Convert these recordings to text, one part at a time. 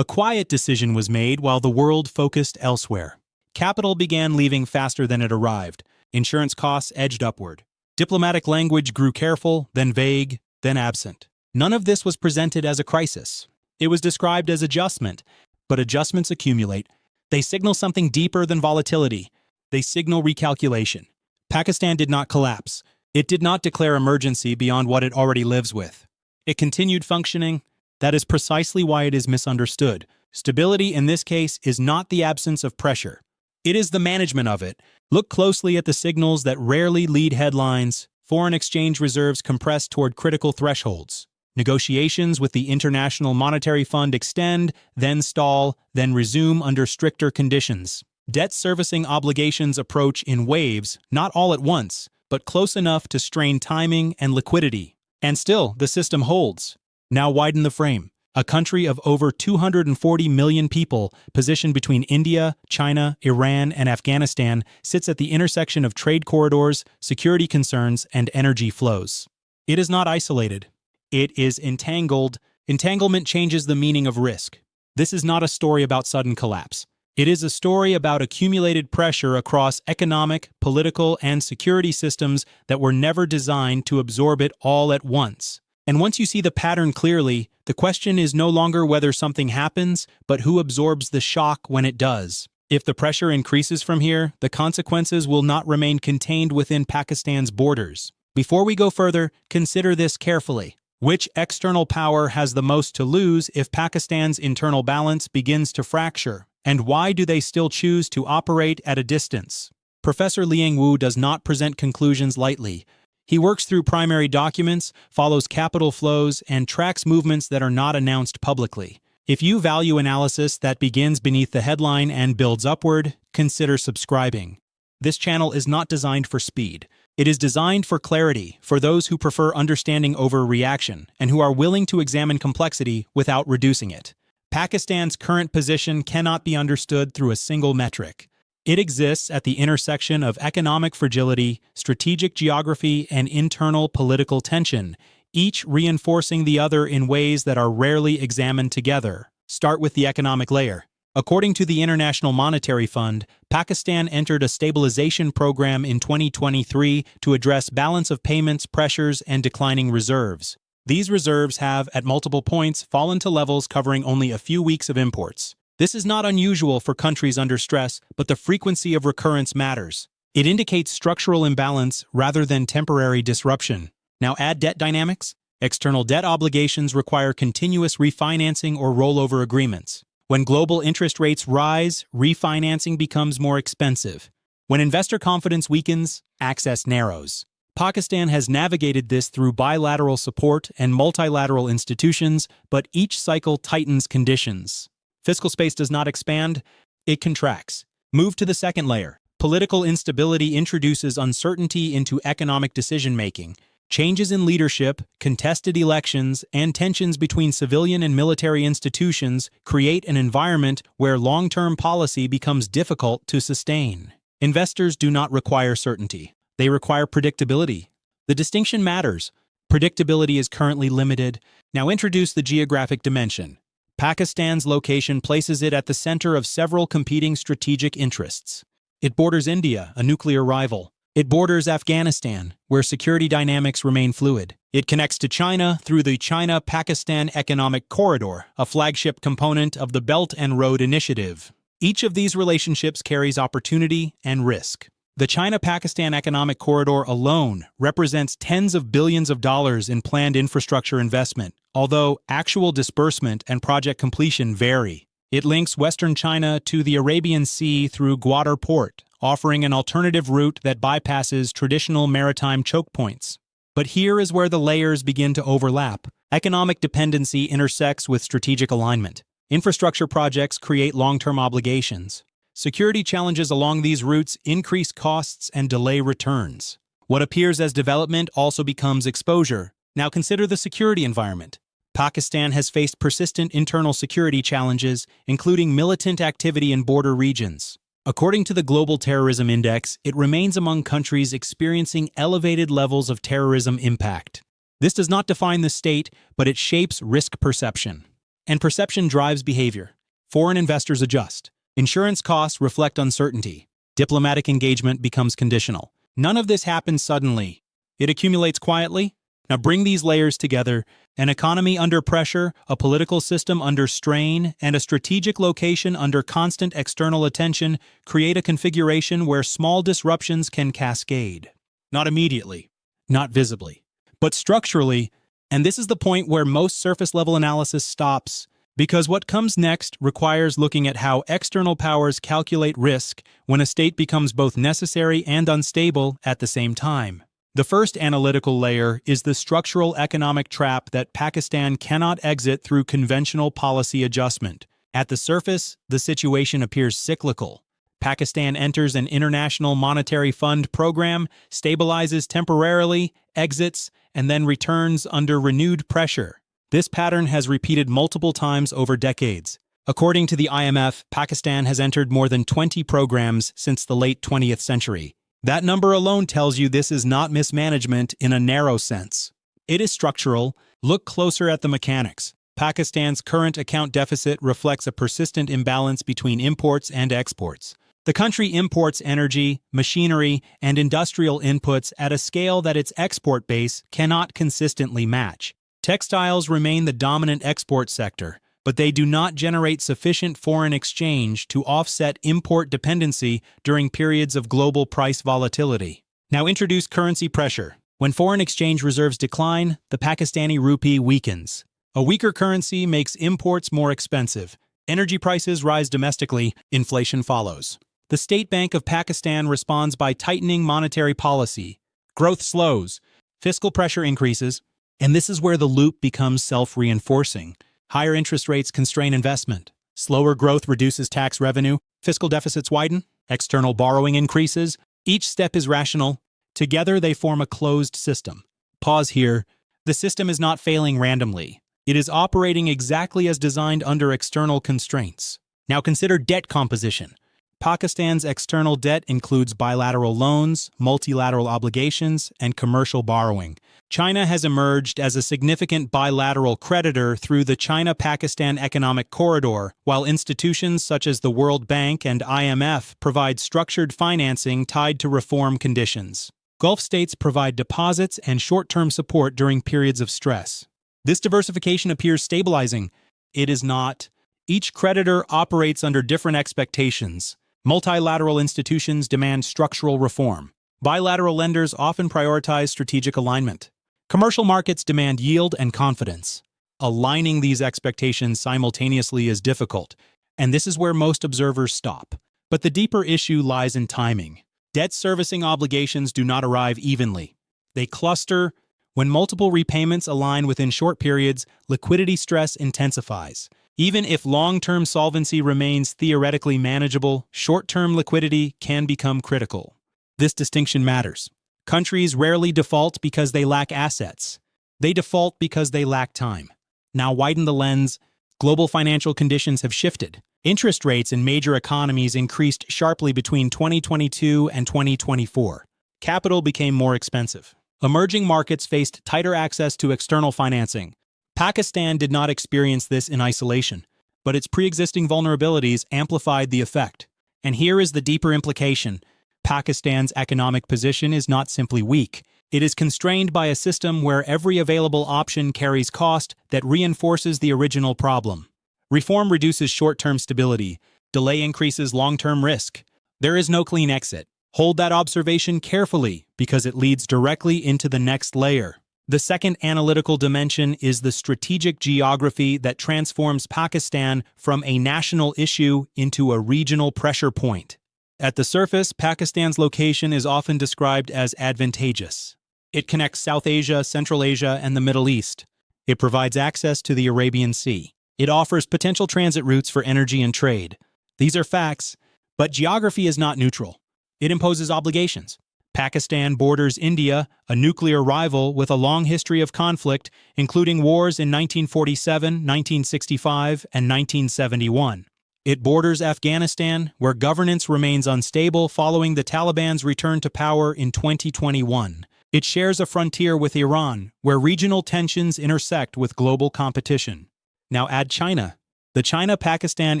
A quiet decision was made while the world focused elsewhere. Capital began leaving faster than it arrived. Insurance costs edged upward. Diplomatic language grew careful, then vague, then absent. None of this was presented as a crisis. It was described as adjustment, but adjustments accumulate. They signal something deeper than volatility. They signal recalculation. Pakistan did not collapse. It did not declare emergency beyond what it already lives with. It continued functioning. That is precisely why it is misunderstood. Stability in this case is not the absence of pressure. It is the management of it. Look closely at the signals that rarely lead headlines. Foreign exchange reserves compress toward critical thresholds. Negotiations with the International Monetary Fund extend, then stall, then resume under stricter conditions. Debt servicing obligations approach in waves, not all at once, but close enough to strain timing and liquidity. And still, the system holds. Now widen the frame. A country of over 240 million people, positioned between India, China, Iran, and Afghanistan, sits at the intersection of trade corridors, security concerns, and energy flows. It is not isolated. It is entangled. Entanglement changes the meaning of risk. This is not a story about sudden collapse. It is a story about accumulated pressure across economic, political, and security systems that were never designed to absorb it all at once. And once you see the pattern clearly, the question is no longer whether something happens, but who absorbs the shock when it does. If the pressure increases from here, the consequences will not remain contained within Pakistan's borders. Before we go further, consider this carefully. Which external power has the most to lose if Pakistan's internal balance begins to fracture? And why do they still choose to operate at a distance? Professor Liang does not present conclusions lightly. He works through primary documents, follows capital flows, and tracks movements that are not announced publicly. If you value analysis that begins beneath the headline and builds upward, consider subscribing. This channel is not designed for speed. It is designed for clarity, for those who prefer understanding over reaction, and who are willing to examine complexity without reducing it. Pakistan's current position cannot be understood through a single metric. It exists at the intersection of economic fragility, strategic geography, and internal political tension, each reinforcing the other in ways that are rarely examined together. Start with the economic layer. According to the International Monetary Fund, Pakistan entered a stabilization program in 2023 to address balance of payments pressures and declining reserves. These reserves have, at multiple points, fallen to levels covering only a few weeks of imports. This is not unusual for countries under stress, but the frequency of recurrence matters. It indicates structural imbalance rather than temporary disruption. Now add debt dynamics. External debt obligations require continuous refinancing or rollover agreements. When global interest rates rise, refinancing becomes more expensive. When investor confidence weakens, access narrows. Pakistan has navigated this through bilateral support and multilateral institutions, but each cycle tightens conditions. Fiscal space does not expand, it contracts. Move to the second layer. Political instability introduces uncertainty into economic decision-making. Changes in leadership, contested elections, and tensions between civilian and military institutions create an environment where long-term policy becomes difficult to sustain. Investors do not require certainty. They require predictability. The distinction matters. Predictability is currently limited. Now introduce the geographic dimension. Pakistan's location places it at the center of several competing strategic interests. It borders India, a nuclear rival. It borders Afghanistan, where security dynamics remain fluid. It connects to China through the China-Pakistan Economic Corridor, a flagship component of the Belt and Road Initiative. Each of these relationships carries opportunity and risk. The China-Pakistan Economic Corridor alone represents tens of billions of dollars in planned infrastructure investment, although actual disbursement and project completion vary. It links Western China to the Arabian Sea through Gwadar Port, offering an alternative route that bypasses traditional maritime choke points. But here is where the layers begin to overlap. Economic dependency intersects with strategic alignment. Infrastructure projects create long-term obligations. Security challenges along these routes increase costs and delay returns. What appears as development also becomes exposure. Now consider the security environment. Pakistan has faced persistent internal security challenges, including militant activity in border regions. According to the Global Terrorism Index, it remains among countries experiencing elevated levels of terrorism impact. This does not define the state, but it shapes risk perception. And perception drives behavior. Foreign investors adjust. Insurance costs reflect uncertainty. Diplomatic engagement becomes conditional. None of this happens suddenly. It accumulates quietly. Now bring these layers together: an economy under pressure, a political system under strain, and a strategic location under constant external attention create a configuration where small disruptions can cascade. Not immediately, not visibly, but structurally, and this is the point where most surface-level analysis stops, because what comes next requires looking at how external powers calculate risk when a state becomes both necessary and unstable at the same time. The first analytical layer is the structural economic trap that Pakistan cannot exit through conventional policy adjustment. At the surface, the situation appears cyclical. Pakistan enters an International Monetary Fund program, stabilizes temporarily, exits, and then returns under renewed pressure. This pattern has repeated multiple times over decades. According to the IMF, Pakistan has entered more than 20 programs since the late 20th century. That number alone tells you this is not mismanagement in a narrow sense. It is structural. Look closer at the mechanics. Pakistan's current account deficit reflects a persistent imbalance between imports and exports. The country imports energy, machinery, and industrial inputs at a scale that its export base cannot consistently match. Textiles remain the dominant export sector, but they do not generate sufficient foreign exchange to offset import dependency during periods of global price volatility. Now introduce currency pressure. When foreign exchange reserves decline, the Pakistani rupee weakens. A weaker currency makes imports more expensive. Energy prices rise domestically, inflation follows. The State Bank of Pakistan responds by tightening monetary policy. Growth slows, fiscal pressure increases, and this is where the loop becomes self-reinforcing. Higher interest rates constrain investment. Slower growth reduces tax revenue. Fiscal deficits widen. External borrowing increases. Each step is rational. Together they form a closed system. Pause here. The system is not failing randomly. It is operating exactly as designed under external constraints. Now consider debt composition. Pakistan's external debt includes bilateral loans, multilateral obligations, and commercial borrowing. China has emerged as a significant bilateral creditor through the China-Pakistan Economic Corridor, while institutions such as the World Bank and IMF provide structured financing tied to reform conditions. Gulf states provide deposits and short-term support during periods of stress. This diversification appears stabilizing. It is not. Each creditor operates under different expectations. Multilateral institutions demand structural reform. Bilateral lenders often prioritize strategic alignment. Commercial markets demand yield and confidence. Aligning these expectations simultaneously is difficult, and this is where most observers stop. But the deeper issue lies in timing. Debt servicing obligations do not arrive evenly. They cluster. When multiple repayments align within short periods, liquidity stress intensifies. Even if long-term solvency remains theoretically manageable, short-term liquidity can become critical. This distinction matters. Countries rarely default because they lack assets. They default because they lack time. Now widen the lens. Global financial conditions have shifted. Interest rates in major economies increased sharply between 2022 and 2024. Capital became more expensive. Emerging markets faced tighter access to external financing. Pakistan did not experience this in isolation, but its pre-existing vulnerabilities amplified the effect. And here is the deeper implication. Pakistan's economic position is not simply weak. It is constrained by a system where every available option carries cost that reinforces the original problem. Reform reduces short-term stability. Delay increases long-term risk. There is no clean exit. Hold that observation carefully because it leads directly into the next layer. The second analytical dimension is the strategic geography that transforms Pakistan from a national issue into a regional pressure point. At the surface, Pakistan's location is often described as advantageous. It connects South Asia, Central Asia, and the Middle East. It provides access to the Arabian Sea. It offers potential transit routes for energy and trade. These are facts, but geography is not neutral. It imposes obligations. Pakistan borders India, a nuclear rival with a long history of conflict, including wars in 1947, 1965, and 1971. It borders Afghanistan, where governance remains unstable following the Taliban's return to power in 2021. It shares a frontier with Iran, where regional tensions intersect with global competition. Now add China. The China-Pakistan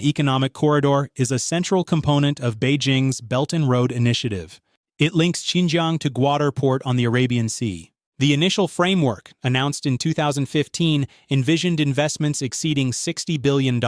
Economic Corridor is a central component of Beijing's Belt and Road Initiative. It links Xinjiang to Gwadar Port on the Arabian Sea. The initial framework, announced in 2015, envisioned investments exceeding $60 billion.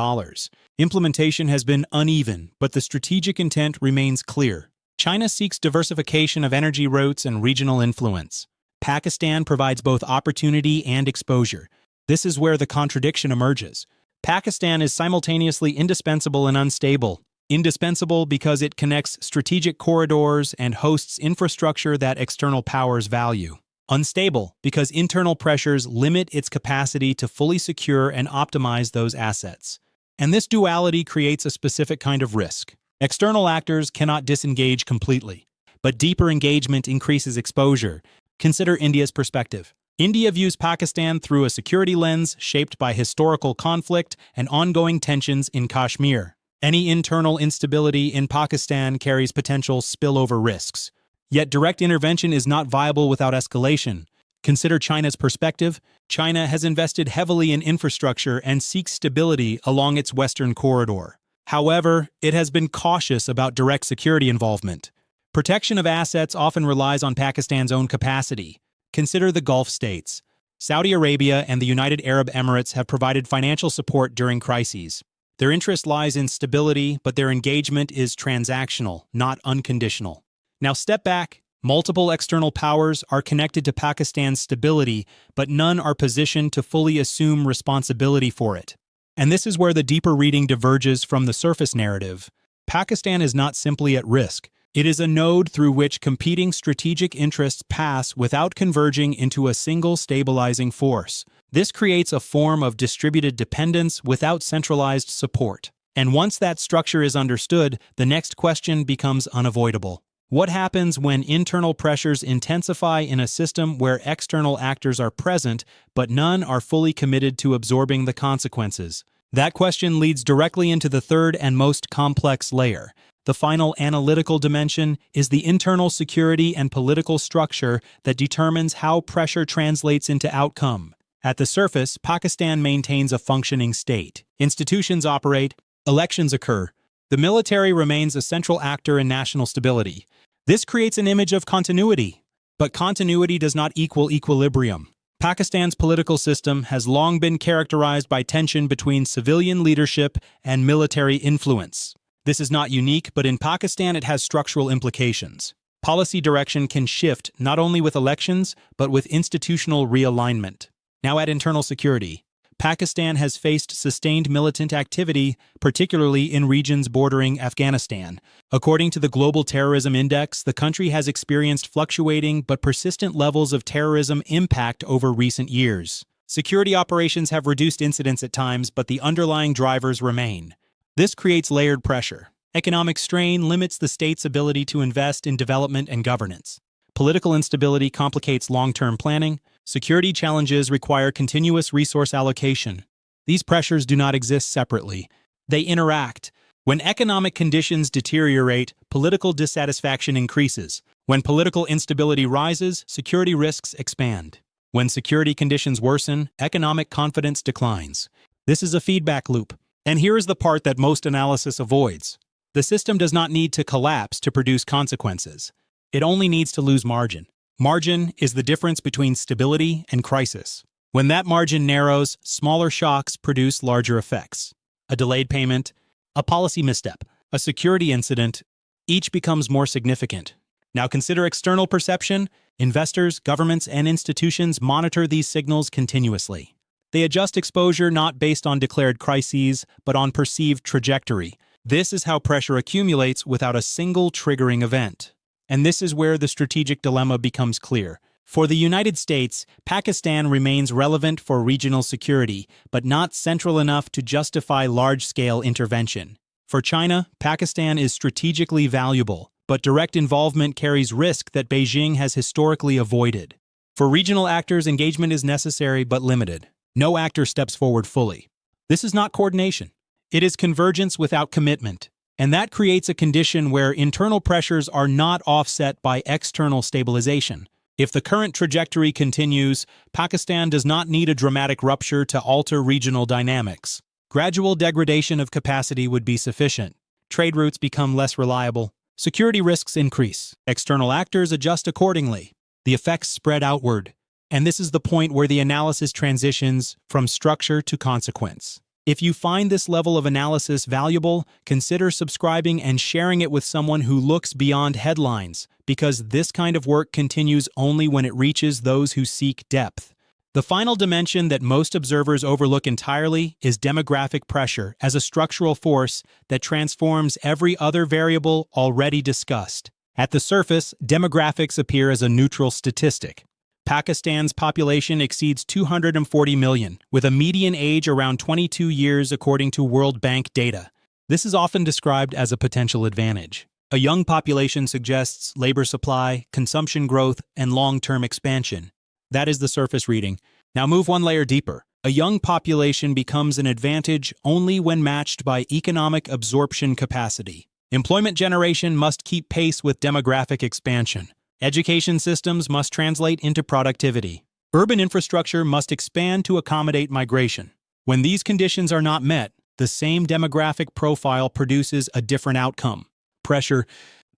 Implementation has been uneven, but the strategic intent remains clear. China seeks diversification of energy routes and regional influence. Pakistan provides both opportunity and exposure. This is where the contradiction emerges. Pakistan is simultaneously indispensable and unstable. Indispensable because it connects strategic corridors and hosts infrastructure that external powers value. Unstable because internal pressures limit its capacity to fully secure and optimize those assets. And this duality creates a specific kind of risk. External actors cannot disengage completely, but deeper engagement increases exposure. Consider India's perspective. India views Pakistan through a security lens shaped by historical conflict and ongoing tensions in Kashmir. Any internal instability in Pakistan carries potential spillover risks. Yet direct intervention is not viable without escalation. Consider China's perspective. China has invested heavily in infrastructure and seeks stability along its western corridor. However, it has been cautious about direct security involvement. Protection of assets often relies on Pakistan's own capacity. Consider the Gulf states. Saudi Arabia and the United Arab Emirates have provided financial support during crises. Their interest lies in stability, but their engagement is transactional, not unconditional. Now step back. Multiple external powers are connected to Pakistan's stability, but none are positioned to fully assume responsibility for it. And this is where the deeper reading diverges from the surface narrative. Pakistan is not simply at risk. It is a node through which competing strategic interests pass without converging into a single stabilizing force. This creates a form of distributed dependence without centralized support. And once that structure is understood, the next question becomes unavoidable. What happens when internal pressures intensify in a system where external actors are present, but none are fully committed to absorbing the consequences? That question leads directly into the third and most complex layer. The final analytical dimension is the internal security and political structure that determines how pressure translates into outcome. At the surface, Pakistan maintains a functioning state. Institutions operate, elections occur. The military remains a central actor in national stability. This creates an image of continuity. But continuity does not equal equilibrium. Pakistan's political system has long been characterized by tension between civilian leadership and military influence. This is not unique, but in Pakistan it has structural implications. Policy direction can shift not only with elections, but with institutional realignment. Now add internal security. Pakistan has faced sustained militant activity, particularly in regions bordering Afghanistan. According to the Global Terrorism Index, the country has experienced fluctuating but persistent levels of terrorism impact over recent years. Security operations have reduced incidents at times, but the underlying drivers remain. This creates layered pressure. Economic strain limits the state's ability to invest in development and governance. Political instability complicates long-term planning. Security challenges require continuous resource allocation. These pressures do not exist separately. They interact. When economic conditions deteriorate, political dissatisfaction increases. When political instability rises, security risks expand. When security conditions worsen, economic confidence declines. This is a feedback loop. And here is the part that most analysis avoids. The system does not need to collapse to produce consequences. It only needs to lose margin. Margin is the difference between stability and crisis. When that margin narrows, smaller shocks produce larger effects. A delayed payment, a policy misstep, a security incident, each becomes more significant. Now consider external perception. Investors, governments, and institutions monitor these signals continuously. They adjust exposure not based on declared crises, but on perceived trajectory. This is how pressure accumulates without a single triggering event. And this is where the strategic dilemma becomes clear. For the United States, Pakistan remains relevant for regional security, but not central enough to justify large-scale intervention. For China, Pakistan is strategically valuable, but direct involvement carries risk that Beijing has historically avoided. For regional actors, engagement is necessary but limited. No actor steps forward fully. This is not coordination. It is convergence without commitment. And that creates a condition where internal pressures are not offset by external stabilization. If the current trajectory continues, Pakistan does not need a dramatic rupture to alter regional dynamics. Gradual degradation of capacity would be sufficient. Trade routes become less reliable. Security risks increase. External actors adjust accordingly. The effects spread outward. And this is the point where the analysis transitions from structure to consequence. If you find this level of analysis valuable, consider subscribing and sharing it with someone who looks beyond headlines, because this kind of work continues only when it reaches those who seek depth. The final dimension that most observers overlook entirely is demographic pressure as a structural force that transforms every other variable already discussed. At the surface, demographics appear as a neutral statistic. Pakistan's population exceeds 240 million, with a median age around 22 years according to World Bank data. This is often described as a potential advantage. A young population suggests labor supply, consumption growth, and long-term expansion. That is the surface reading. Now move one layer deeper. A young population becomes an advantage only when matched by economic absorption capacity. Employment generation must keep pace with demographic expansion. Education systems must translate into productivity. Urban infrastructure must expand to accommodate migration. When these conditions are not met, the same demographic profile produces a different outcome. Pressure.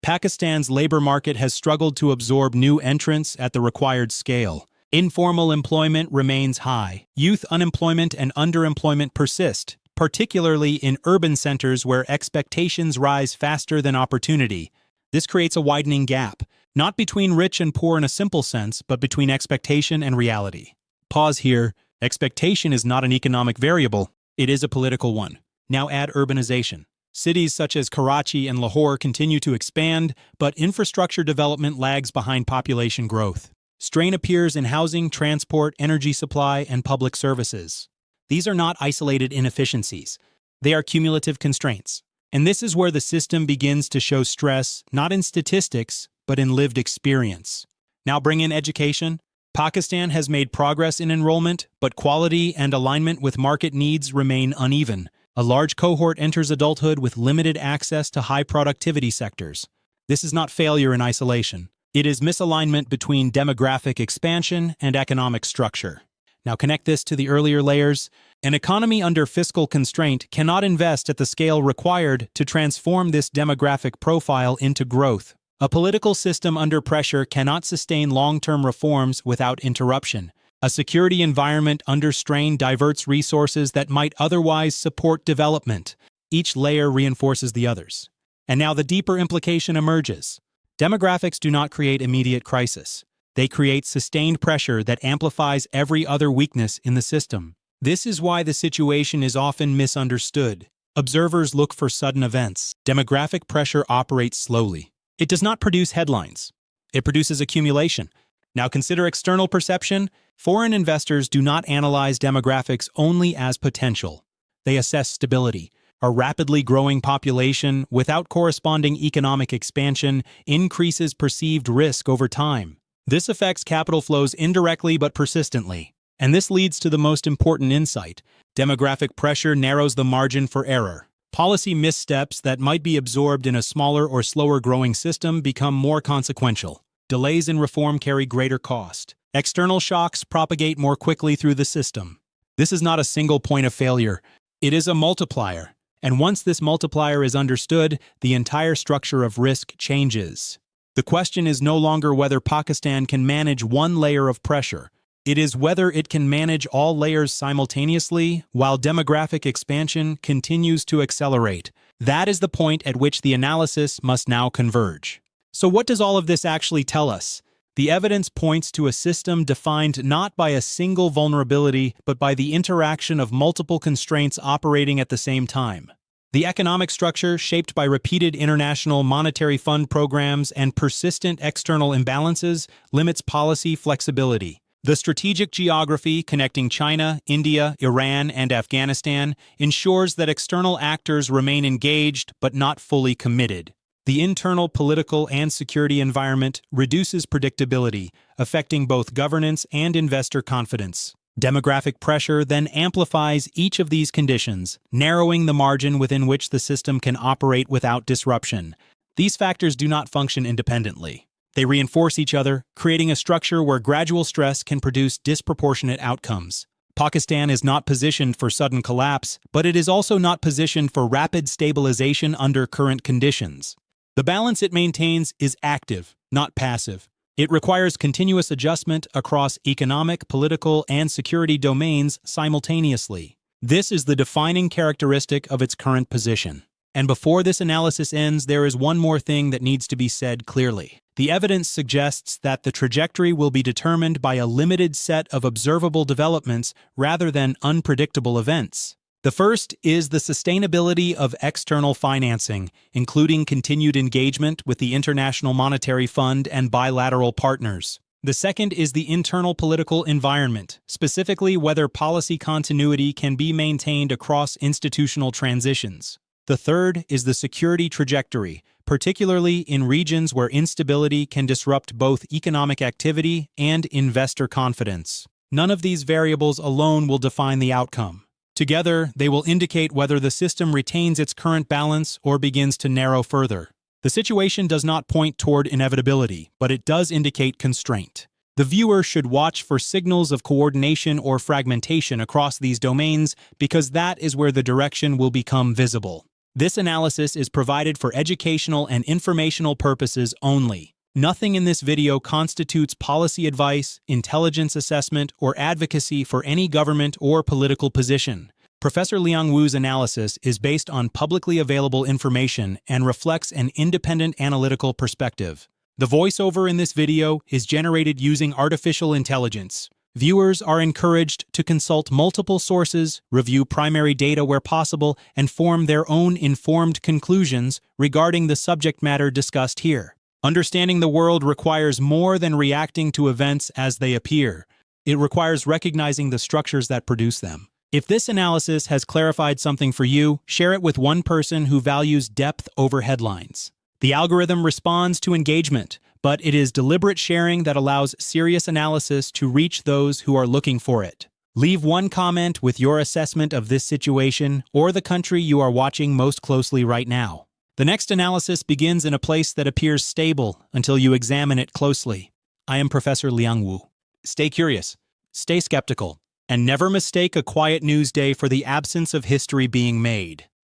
Pakistan's labor market has struggled to absorb new entrants at the required scale. Informal employment remains high. Youth unemployment and underemployment persist, particularly in urban centers where expectations rise faster than opportunity. This creates a widening gap, not between rich and poor in a simple sense, but between expectation and reality. Pause here. Expectation is not an economic variable, it is a political one. Now add urbanization. Cities such as Karachi and Lahore continue to expand, but infrastructure development lags behind population growth. Strain appears in housing, transport, energy supply, and public services. These are not isolated inefficiencies. They are cumulative constraints. And this is where the system begins to show stress, not in statistics, but in lived experience. Now bring in education. Pakistan has made progress in enrollment, but quality and alignment with market needs remain uneven. A large cohort enters adulthood with limited access to high productivity sectors. This is not failure in isolation. It is misalignment between demographic expansion and economic structure. Now connect this to the earlier layers. An economy under fiscal constraint cannot invest at the scale required to transform this demographic profile into growth. A political system under pressure cannot sustain long-term reforms without interruption. A security environment under strain diverts resources that might otherwise support development. Each layer reinforces the others. And now the deeper implication emerges. Demographics do not create immediate crisis. They create sustained pressure that amplifies every other weakness in the system. This is why the situation is often misunderstood. Observers look for sudden events. Demographic pressure operates slowly. It does not produce headlines. It produces accumulation. Now consider external perception. Foreign investors do not analyze demographics only as potential. They assess stability. A rapidly growing population without corresponding economic expansion increases perceived risk over time. This affects capital flows indirectly but persistently. And this leads to the most important insight. Demographic pressure narrows the margin for error. Policy missteps that might be absorbed in a smaller or slower growing system become more consequential. Delays in reform carry greater cost. External shocks propagate more quickly through the system. This is not a single point of failure. It is a multiplier. And once this multiplier is understood, the entire structure of risk changes. The question is no longer whether Pakistan can manage one layer of pressure. It is whether it can manage all layers simultaneously while demographic expansion continues to accelerate. That is the point at which the analysis must now converge. So what does all of this actually tell us? The evidence points to a system defined not by a single vulnerability, but by the interaction of multiple constraints operating at the same time. The economic structure, shaped by repeated international monetary fund programs and persistent external imbalances, limits policy flexibility. The strategic geography connecting China, India, Iran, and Afghanistan ensures that external actors remain engaged but not fully committed. The internal political and security environment reduces predictability, affecting both governance and investor confidence. Demographic pressure then amplifies each of these conditions, narrowing the margin within which the system can operate without disruption. These factors do not function independently. They reinforce each other, creating a structure where gradual stress can produce disproportionate outcomes. Pakistan is not positioned for sudden collapse, but it is also not positioned for rapid stabilization under current conditions. The balance it maintains is active, not passive. It requires continuous adjustment across economic, political, and security domains simultaneously. This is the defining characteristic of its current position. And before this analysis ends, there is one more thing that needs to be said clearly. The evidence suggests that the trajectory will be determined by a limited set of observable developments rather than unpredictable events. The first is the sustainability of external financing, including continued engagement with the International Monetary Fund and bilateral partners. The second is the internal political environment, specifically whether policy continuity can be maintained across institutional transitions. The third is the security trajectory, particularly in regions where instability can disrupt both economic activity and investor confidence. None of these variables alone will define the outcome. Together, they will indicate whether the system retains its current balance or begins to narrow further. The situation does not point toward inevitability, but it does indicate constraint. The viewer should watch for signals of coordination or fragmentation across these domains because that is where the direction will become visible. This analysis is provided for educational and informational purposes only. Nothing in this video constitutes policy advice, intelligence assessment, or advocacy for any government or political position. Professor Liang Wu's analysis is based on publicly available information and reflects an independent analytical perspective. The voiceover in this video is generated using artificial intelligence. Viewers are encouraged to consult multiple sources, review primary data where possible, and form their own informed conclusions regarding the subject matter discussed here. Understanding the world requires more than reacting to events as they appear. It requires recognizing the structures that produce them. If this analysis has clarified something for you, share it with one person who values depth over headlines. The algorithm responds to engagement, but it is deliberate sharing that allows serious analysis to reach those who are looking for it. Leave one comment with your assessment of this situation or the country you are watching most closely right now. The next analysis begins in a place that appears stable until you examine it closely. I am Professor Liang Wu. Stay curious, stay skeptical, and never mistake a quiet news day for the absence of history being made.